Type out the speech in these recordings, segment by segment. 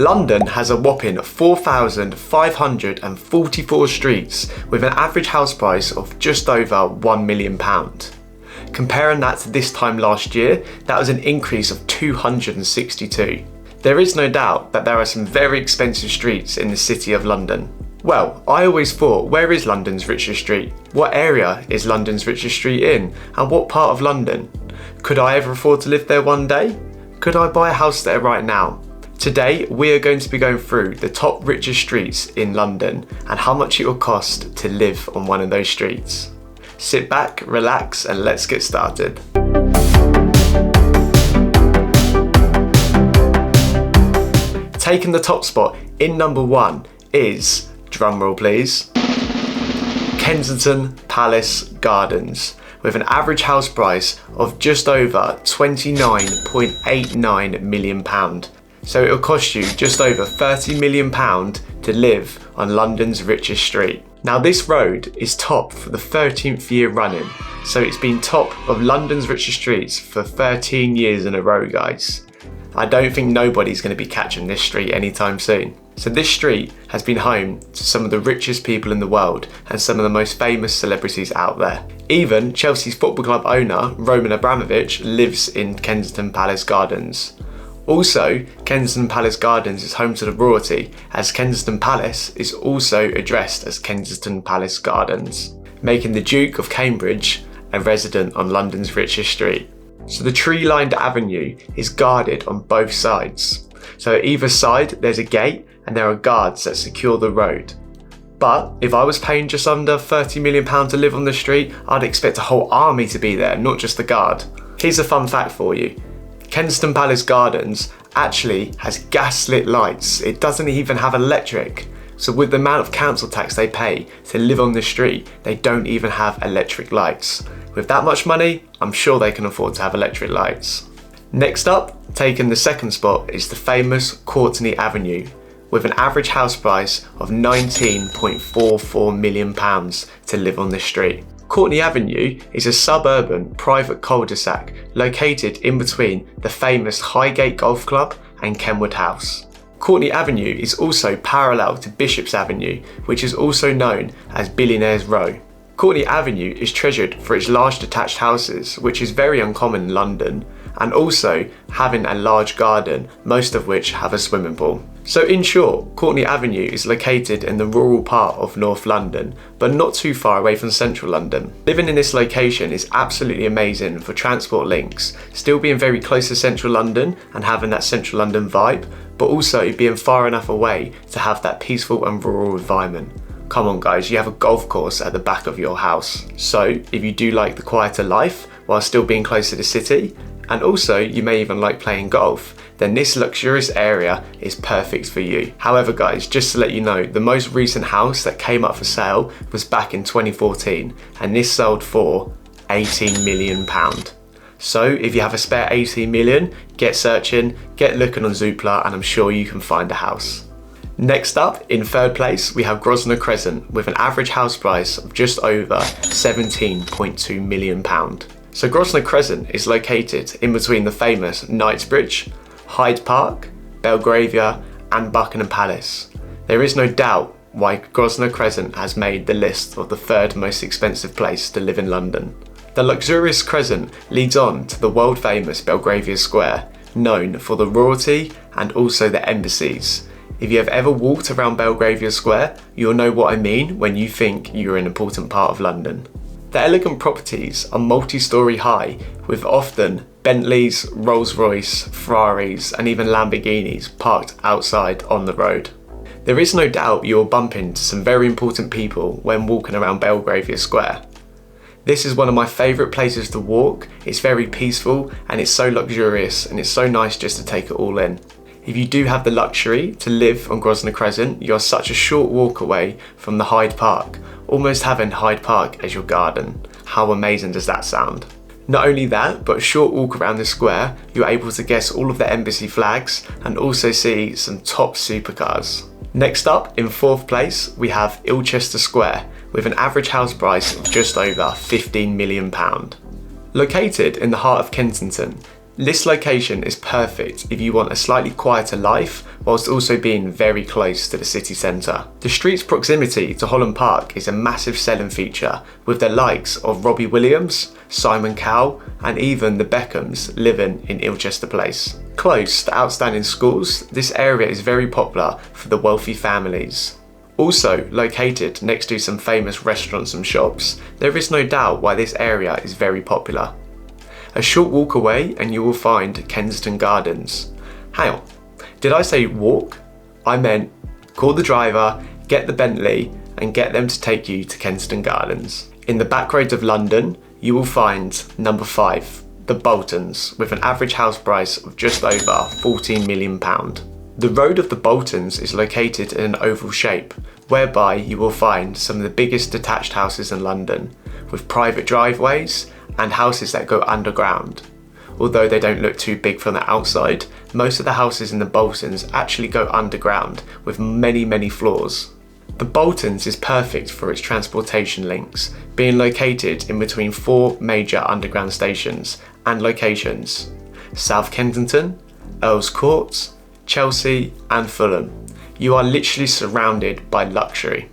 London has a whopping 4,544 streets with an average house price of just over £1 million. Comparing that to this time last year, that was an increase of 262. There is no doubt that there are some very expensive streets in the city of London. Well, I always thought, where is London's richest street? What area is London's richest street in? And what part of London? Could I ever afford to live there one day? Could I buy a house there right now? Today, we are going to be going through the top richest streets in London and how much it will cost to live on one of those streets. Sit back, relax, and let's get started. Taking the top spot in number 1 is, drumroll please, Kensington Palace Gardens, with an average house price of just over £29.89 million. So it'll cost you just over £30 million to live on London's richest street. Now this road is top for the 13th year running, so it's been top of London's richest streets for 13 years in a row, guys. I don't think nobody's going to be catching this street anytime soon. So this street has been home to some of the richest people in the world and some of the most famous celebrities out there. Even Chelsea's football club owner, Roman Abramovich, lives in Kensington Palace Gardens. Also, Kensington Palace Gardens is home to the royalty, as Kensington Palace is also addressed as Kensington Palace Gardens, making the Duke of Cambridge a resident on London's richest street. So the tree-lined avenue is guarded on both sides. So at either side there's a gate and there are guards that secure the road. But if I was paying just under £30 million to live on the street, I'd expect a whole army to be there, not just the guard. Here's a fun fact for you. Kensington Palace Gardens actually has gas-lit lights. It doesn't even have electric. So with the amount of council tax they pay to live on the street, they don't even have electric lights. With that much money, I'm sure they can afford to have electric lights. Next up, taking the second spot, is the famous Courtney Avenue, with an average house price of £19.44 million to live on this street. Courtney Avenue is a suburban private cul-de-sac located in between the famous Highgate Golf Club and Kenwood House. Courtney Avenue is also parallel to Bishop's Avenue, which is also known as Billionaires Row. Courtney Avenue is treasured for its large detached houses, which is very uncommon in London, and also having a large garden, most of which have a swimming pool. So in short, Courtney Avenue is located in the rural part of North London, but not too far away from central London. Living in this location is absolutely amazing for transport links, still being very close to central London and having that central London vibe, but also being far enough away to have that peaceful and rural environment. Come on guys, you have a golf course at the back of your house. So if you do like the quieter life while still being close to the city, and also you may even like playing golf, then this luxurious area is perfect for you. However guys, just to let you know, the most recent house that came up for sale was back in 2014, and this sold for £18 million. So if you have a spare 18 million, get searching, get looking on Zoopla, and I'm sure you can find a house. Next up, in third place, we have Groszner Crescent with an average house price of just over £17.2 million. So Groszner Crescent is located in between the famous Knightsbridge, Hyde Park, Belgravia and Buckingham Palace. There is no doubt why Groszner Crescent has made the list of the third most expensive place to live in London. The luxurious crescent leads on to the world famous Belgravia Square, known for the royalty and also the embassies. If you have ever walked around Belgravia Square, you'll know what I mean when you think you're an important part of London. The elegant properties are multi-storey high, with often Bentleys, Rolls-Royce, Ferraris and even Lamborghinis parked outside on the road. There is no doubt you'll bump into some very important people when walking around Belgravia Square. This is one of my favourite places to walk. It's very peaceful and it's so luxurious and it's so nice just to take it all in. If you do have the luxury to live on Groszner Crescent, you're such a short walk away from the Hyde Park, almost having Hyde Park as your garden. How amazing does that sound? Not only that, but a short walk around the square, you're able to guess all of the embassy flags and also see some top supercars. Next up, in fourth place, we have Ilchester Square, with an average house price of just over £15 million. Located in the heart of Kensington, This location is perfect if you want a slightly quieter life whilst also being very close to the city centre. The street's proximity to Holland Park is a massive selling feature, with the likes of Robbie Williams, Simon Cowell and even the Beckhams living in Ilchester Place. Close to outstanding schools, this area is very popular for the wealthy families. Also located next to some famous restaurants and shops, there is no doubt why this area is very popular. A short walk away and you will find Kenston Gardens. Hang on, did I say walk? I meant call the driver, get the Bentley and get them to take you to Kenston Gardens. In the back roads of London, you will find number 5, the Boltons, with an average house price of just over £14 million. The road of the Boltons is located in an oval shape, whereby you will find some of the biggest detached houses in London, with private driveways and houses that go underground. Although they don't look too big from the outside, most of the houses in the Boltons actually go underground with many floors. The Boltons is perfect for its transportation links, being located in between 4 major underground stations and locations: South Kensington, Earls Court, Chelsea and Fulham. You are literally surrounded by luxury.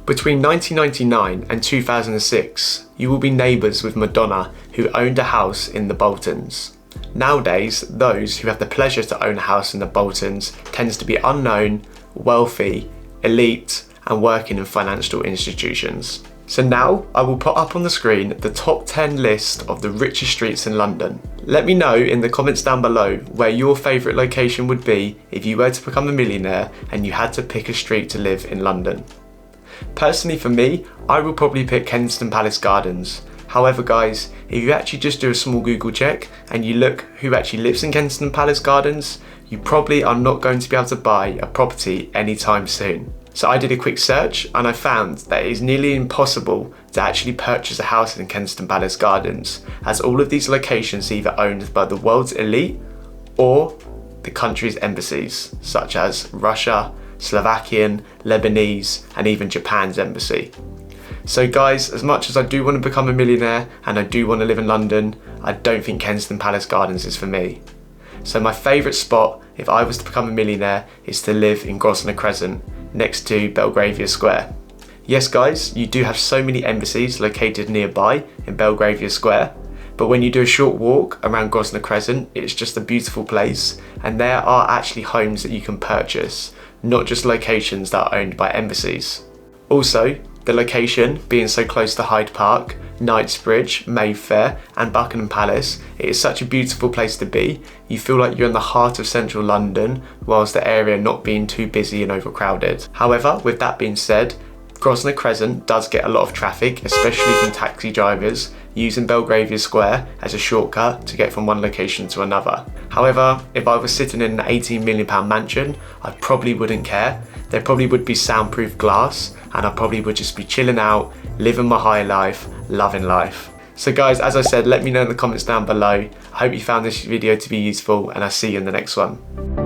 Between 1999 and 2006, you will be neighbours with Madonna, who owned a house in the Boltons. Nowadays, those who have the pleasure to own a house in the Boltons tends to be unknown, wealthy, elite and working in financial institutions. So now I will put up on the screen the top 10 list of the richest streets in London. Let me know in the comments down below where your favourite location would be if you were to become a millionaire and you had to pick a street to live in London. Personally for me, I will probably pick Kensington Palace Gardens. However guys, if you actually just do a small Google check and you look who actually lives in Kensington Palace Gardens, you probably are not going to be able to buy a property anytime soon. So I did a quick search and I found that it is nearly impossible to actually purchase a house in Kensington Palace Gardens, as all of these locations are either owned by the world's elite or the country's embassies, such as Russia, Slovakian, Lebanese and even Japan's embassy. So guys, as much as I do want to become a millionaire and I do want to live in London, I don't think Kensington Palace Gardens is for me. So my favourite spot if I was to become a millionaire is to live in Groszner Crescent, next to Belgravia Square. Yes guys, you do have so many embassies located nearby in Belgravia Square, but when you do a short walk around Groszner Crescent, it's just a beautiful place and there are actually homes that you can purchase, not just locations that are owned by embassies. Also, the location being so close to Hyde Park, Knightsbridge, Mayfair and Buckingham Palace, it is such a beautiful place to be. You feel like you're in the heart of central London whilst the area not being too busy and overcrowded. However, with that being said, Groszner Crescent does get a lot of traffic, especially from taxi drivers using Belgravia Square as a shortcut to get from one location to another. However, if I was sitting in an £18 million mansion, I probably wouldn't care. There probably would be soundproof glass and I probably would just be chilling out, living my high life, loving life. So guys, as I said, let me know in the comments down below. I hope you found this video to be useful and I'll see you in the next one.